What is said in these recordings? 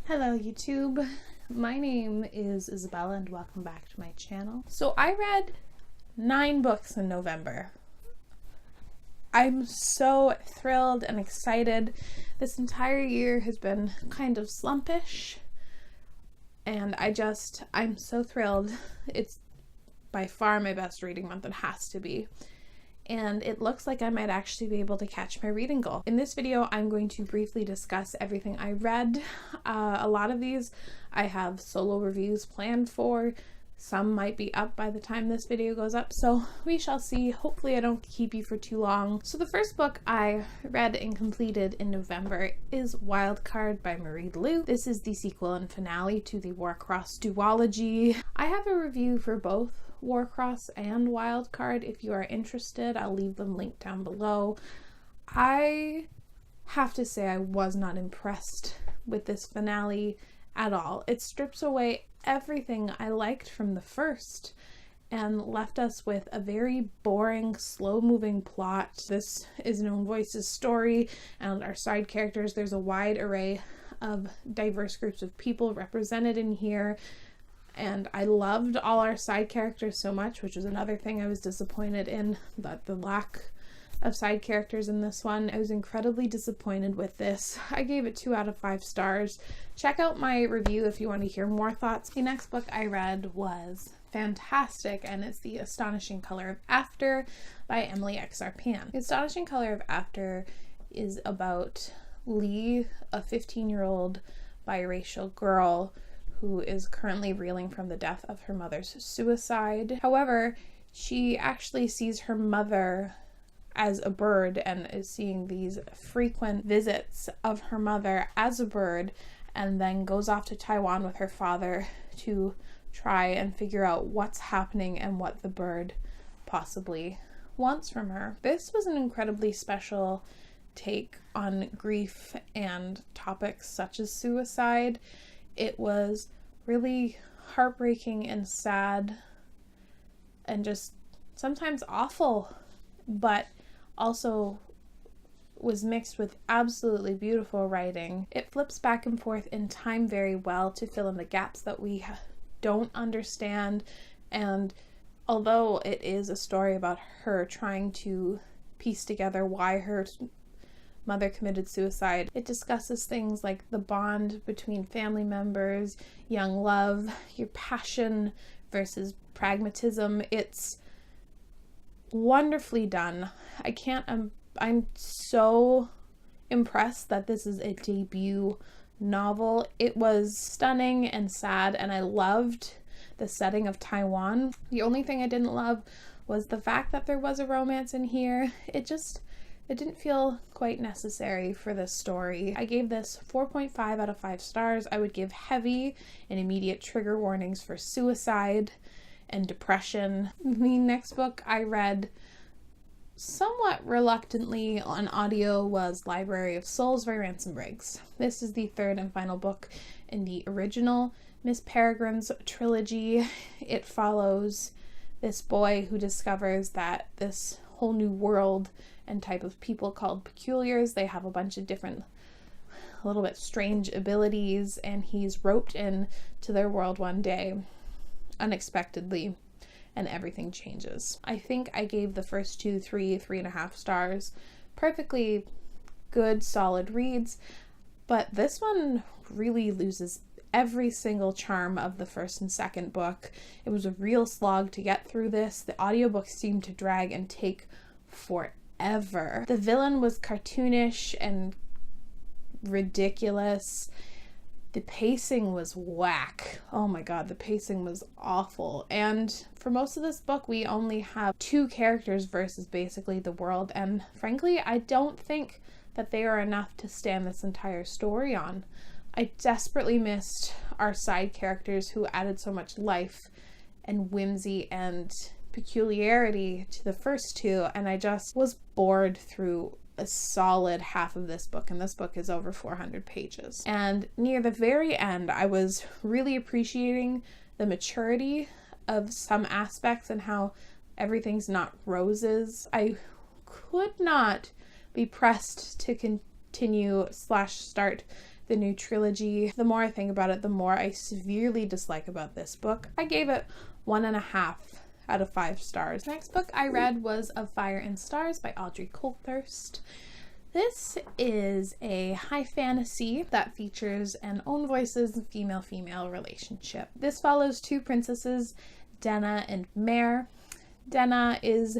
Hello YouTube, my name is Isabella and welcome back to my channel. So I read 9 books in November. I'm so thrilled and excited. This entire year has been kind of slumpish and I'm so thrilled. It's by far my best reading month, it has to be. And it looks like I might actually be able to catch my reading goal. In this video, I'm going to briefly discuss everything I read. A lot of these I have solo reviews planned for. Some might be up by the time this video goes up, so we shall see. Hopefully I don't keep you for too long. So the first book I read and completed in November is Wildcard by Marie Lu. This is the sequel and finale to the Warcross duology. I have a review for both Warcross and Wildcard. If you are interested, I'll leave them linked down below. I have to say I was not impressed with this finale at all. It strips away everything I liked from the first and left us with a very boring, slow-moving plot. This is Known Voice's story and our side characters. There's a wide array of diverse groups of people represented in here. And I loved all our side characters so much, which was another thing I was disappointed in, that the lack of side characters in this one. I was incredibly disappointed with this. I gave it 2 out of 5 stars. Check out my review if you want to hear more thoughts. The next book I read was fantastic, and it's The Astonishing Color of After by Emily X. Arpan. The Astonishing Color of After is about Lee, a 15-year-old biracial girl who is currently reeling from the death of her mother's suicide. However, she actually sees her mother as a bird and is seeing these frequent visits of her mother as a bird, and then goes off to Taiwan with her father to try and figure out what's happening and what the bird possibly wants from her. This was an incredibly special take on grief and topics such as suicide. It was really heartbreaking and sad and just sometimes awful, but also was mixed with absolutely beautiful writing. It flips back and forth in time very well to fill in the gaps that we don't understand, and although it is a story about her trying to piece together why her mother committed suicide, it discusses things like the bond between family members, young love, your passion versus pragmatism. It's wonderfully done. I'm so impressed that this is a debut novel. It was stunning and sad, and I loved the setting of Taiwan. The only thing I didn't love was the fact that there was a romance in here. It didn't feel quite necessary for this story. I gave this 4.5 out of 5 stars. I would give heavy and immediate trigger warnings for suicide and depression. The next book I read somewhat reluctantly on audio was Library of Souls by Ransom Briggs. This is the 3rd and final book in the original Miss Peregrine's trilogy. It follows this boy who discovers that this whole new world and type of people called peculiars, they have a bunch of different a little bit strange abilities, and he's roped in to their world one day unexpectedly, and everything changes. I think I gave the first 2 3.5 stars. Perfectly good, solid reads, but this one really loses every single charm of the first and second book. It was a real slog to get through this. The audiobooks seemed to drag and take forever. The villain was cartoonish and ridiculous. The pacing was whack. Oh my god, the pacing was awful. And for most of this book, we only have 2 characters versus basically the world. And frankly, I don't think that they are enough to stand this entire story on. I desperately missed our side characters who added so much life and whimsy and peculiarity to the first 2, and I just was bored through a solid half of this book, and this book is over 400 pages. And near the very end, I was really appreciating the maturity of some aspects and how everything's not roses. I could not be pressed to continue / start the new trilogy. The more I think about it, the more I severely dislike about this book. I gave it 1.5 out of 5 stars. The next book I read was Of Fire and Stars by Audrey Coulthurst. This is a high fantasy that features an own voices female-female relationship. This follows 2 princesses, Denna and Mare. Denna is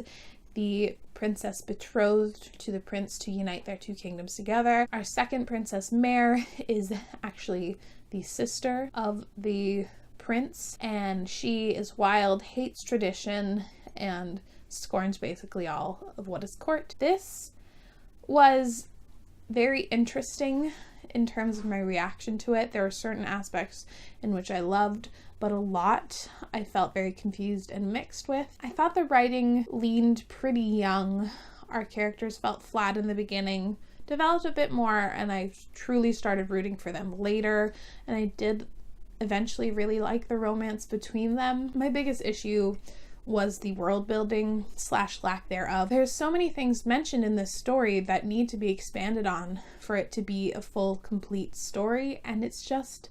the princess betrothed to the prince to unite their 2 kingdoms together. Our second princess, Mare, is actually the sister of the prince, and she is wild, hates tradition, and scorns basically all of what is court. This was very interesting in terms of my reaction to it. There were certain aspects in which I loved, but a lot I felt very confused and mixed with. I thought the writing leaned pretty young. Our characters felt flat in the beginning, developed a bit more, and I truly started rooting for them later, and I did eventually really like the romance between them. My biggest issue was the world building / lack thereof. There's so many things mentioned in this story that need to be expanded on for it to be a full, complete story, and it's just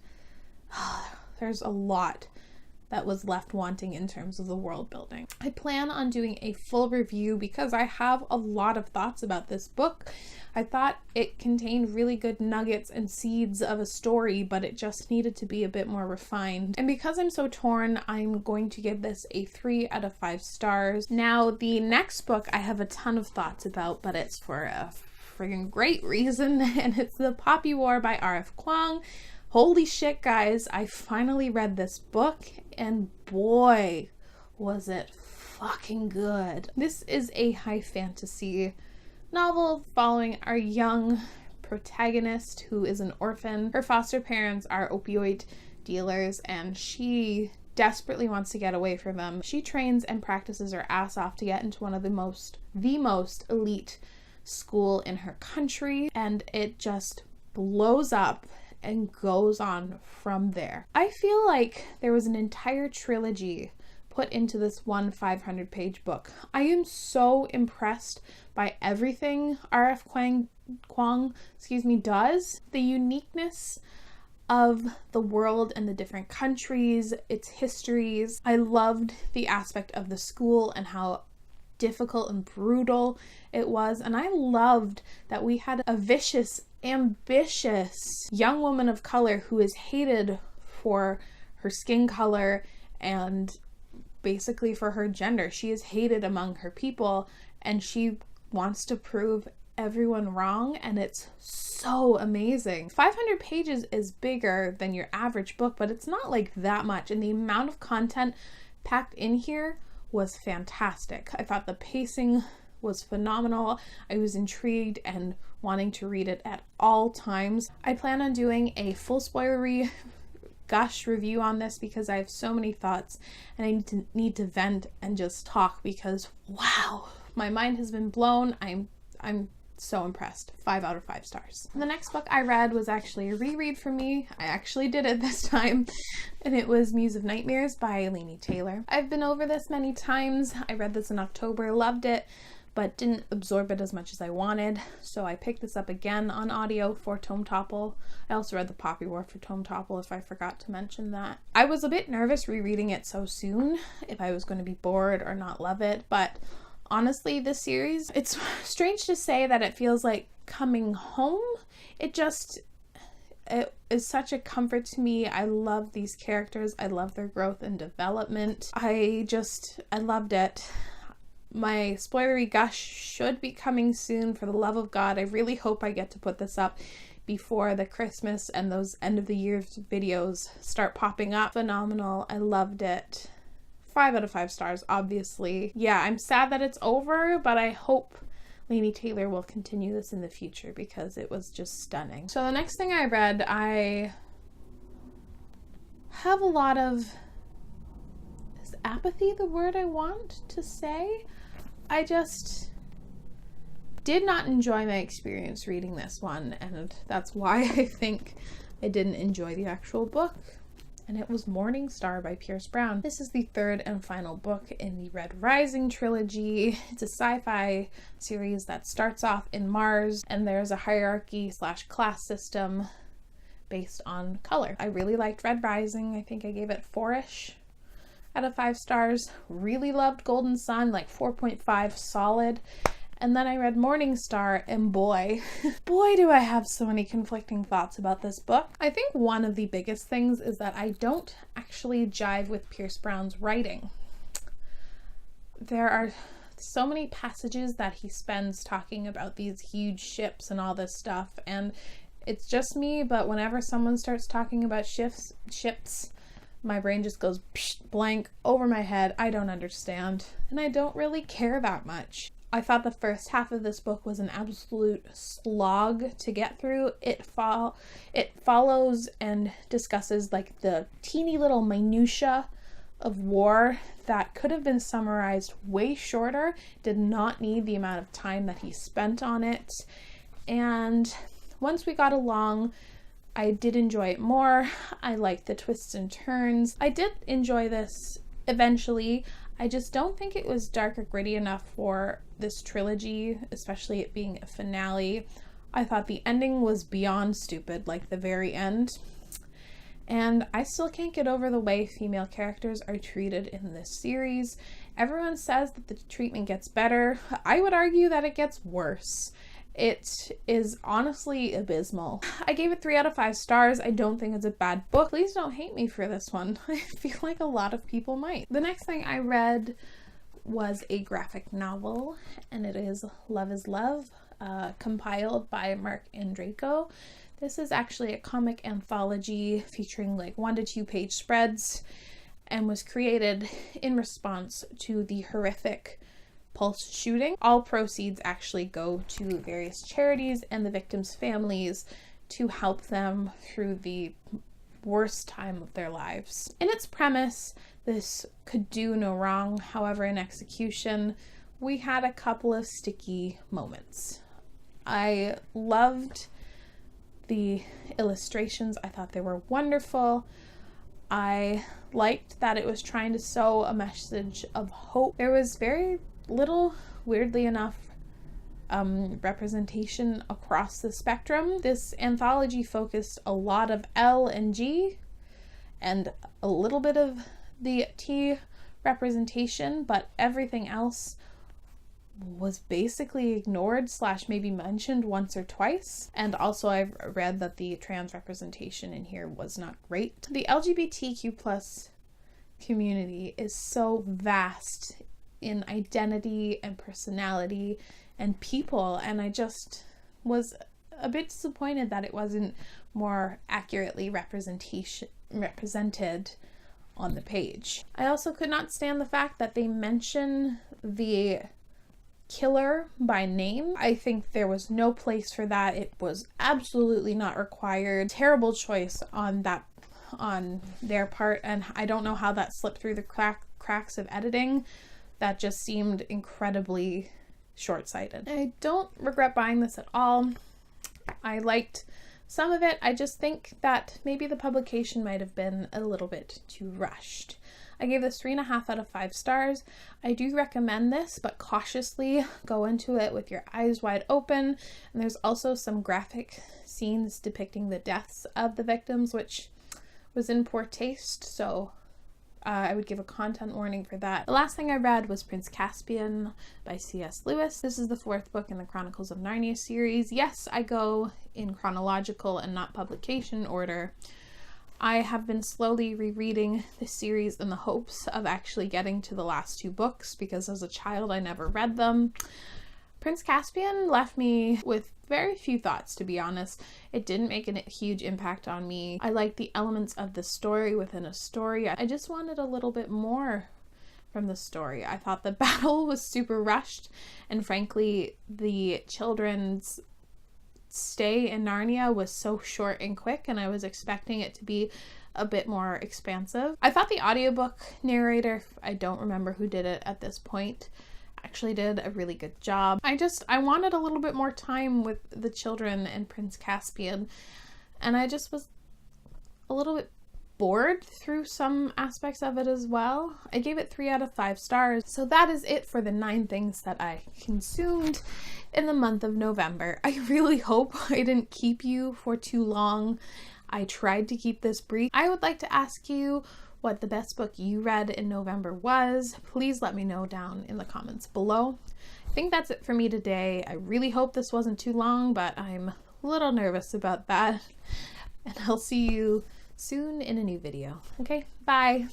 there's a lot that was left wanting in terms of the world building. I plan on doing a full review because I have a lot of thoughts about this book. I thought it contained really good nuggets and seeds of a story, but it just needed to be a bit more refined. And because I'm so torn, I'm going to give this a 3 out of 5 stars. Now, the next book I have a ton of thoughts about, but it's for a friggin' great reason, and it's The Poppy War by R.F. Kuang. Holy shit, guys, I finally read this book, and boy, was it fucking good. This is a high fantasy novel following our young protagonist who is an orphan. Her foster parents are opioid dealers, and she desperately wants to get away from them. She trains and practices her ass off to get into one of the most elite school in her country, and it just blows up and goes on from there. I feel like there was an entire trilogy put into this one 500-page book. I am so impressed by everything R.F. Kuang does. The uniqueness of the world and the different countries, its histories. I loved the aspect of the school and how difficult and brutal it was, and I loved that we had a vicious, ambitious young woman of color who is hated for her skin color and basically for her gender. She is hated among her people, and she wants to prove everyone wrong, and it's so amazing. 500 pages is bigger than your average book, but it's not like that much, and the amount of content packed in here was fantastic. I thought the pacing was phenomenal. I was intrigued and wanting to read it at all times. I plan on doing a full spoilery gush review on this because I have so many thoughts and I need to vent and just talk because wow, my mind has been blown. I'm so impressed. 5 out of 5 stars. The next book I read was actually a reread for me. I actually did it this time, and it was Muse of Nightmares by Laini Taylor. I've been over this many times. I read this in October, loved it, but didn't absorb it as much as I wanted, so I picked this up again on audio for Tome Topple. I also read The Poppy War for Tome Topple, if I forgot to mention that. I was a bit nervous rereading it so soon, if I was going to be bored or not love it, but honestly, this series, it's strange to say that it feels like coming home. It is such a comfort to me. I love these characters. I love their growth and development. I loved it. My spoilery gush should be coming soon, for the love of God. I really hope I get to put this up before the Christmas and those end of the year videos start popping up. Phenomenal. I loved it. 5 out of 5 stars, obviously. Yeah, I'm sad that it's over, but I hope Laini Taylor will continue this in the future because it was just stunning. So the next thing I read, I have a lot of... Is apathy the word I want to say? I just did not enjoy my experience reading this one, and that's why I think I didn't enjoy the actual book. And it was Morning Star by Pierce Brown. This is the 3rd and final book in the Red Rising trilogy. It's a sci-fi series that starts off in Mars, and there's a hierarchy / class system based on color. I really liked Red Rising. I think I gave it 4-ish out of 5 stars. Really loved Golden Sun, like 4.5 solid. And then I read Morning Star, and boy, boy do I have so many conflicting thoughts about this book. I think one of the biggest things is that I don't actually jive with Pierce Brown's writing. There are so many passages that he spends talking about these huge ships and all this stuff, and it's just me, but whenever someone starts talking about ships, my brain just goes blank over my head. I don't understand, and I don't really care that much. I thought the first half of this book was an absolute slog to get through. It follows and discusses like the teeny little minutia of war that could have been summarized way shorter, did not need the amount of time that he spent on it. And once we got along, I did enjoy it more. I liked the twists and turns. I did enjoy this eventually. I just don't think it was dark or gritty enough for this trilogy, especially it being a finale. I thought the ending was beyond stupid, like the very end. And I still can't get over the way female characters are treated in this series. Everyone says that the treatment gets better. I would argue that it gets worse. It is honestly abysmal. I gave it 3 out of 5 stars. I don't think it's a bad book. Please don't hate me for this one. I feel like a lot of people might. The next thing I read was a graphic novel, and it is Love is Love, compiled by Mark Andreyko. This is actually a comic anthology featuring like 1 to 2 page spreads, and was created in response to the horrific Pulse shooting. All proceeds actually go to various charities and the victims' families to help them through the worst time of their lives. In its premise, this could do no wrong. However, in execution, we had a couple of sticky moments. I loved the illustrations. I thought they were wonderful. I liked that it was trying to sow a message of hope. There was very little, weirdly enough, representation across the spectrum. This anthology focused a lot of L and G and a little bit of the T representation, but everything else was basically ignored / maybe mentioned once or twice. And also I've read that the trans representation in here was not great. The LGBTQ plus community is so vast in identity and personality and people, and I just was a bit disappointed that it wasn't more accurately represented on the page. I also could not stand the fact that they mention the killer by name. I think there was no place for that. It was absolutely not required. Terrible choice on their part, and I don't know how that slipped through the cracks of editing. That just seemed incredibly short-sighted. I don't regret buying this at all. I liked some of it. I just think that maybe the publication might have been a little bit too rushed. I gave this 3.5 out of 5 stars. I do recommend this, but cautiously go into it with your eyes wide open. And there's also some graphic scenes depicting the deaths of the victims, which was in poor taste, so I would give a content warning for that. The last thing I read was Prince Caspian by C.S. Lewis. This is the 4th book in the Chronicles of Narnia series. Yes, I go in chronological and not publication order. I have been slowly rereading this series in the hopes of actually getting to the last 2 books, because as a child I never read them. Prince Caspian left me with very few thoughts, to be honest. It didn't make a huge impact on me. I liked the elements of the story within a story. I just wanted a little bit more from the story. I thought the battle was super rushed, and frankly, the children's stay in Narnia was so short and quick, and I was expecting it to be a bit more expansive. I thought the audiobook narrator, I don't remember who did it at this point, actually did a really good job. I wanted a little bit more time with the children and Prince Caspian, and I just was a little bit bored through some aspects of it as well. I gave it 3 out of 5 stars. So that is it for the 9 things that I consumed in the month of November. I really hope I didn't keep you for too long. I tried to keep this brief. I would like to ask you what the best book you read in November was. Please let me know down in the comments below. I think that's it for me today. I really hope this wasn't too long, but I'm a little nervous about that. And I'll see you soon in a new video. Okay, bye.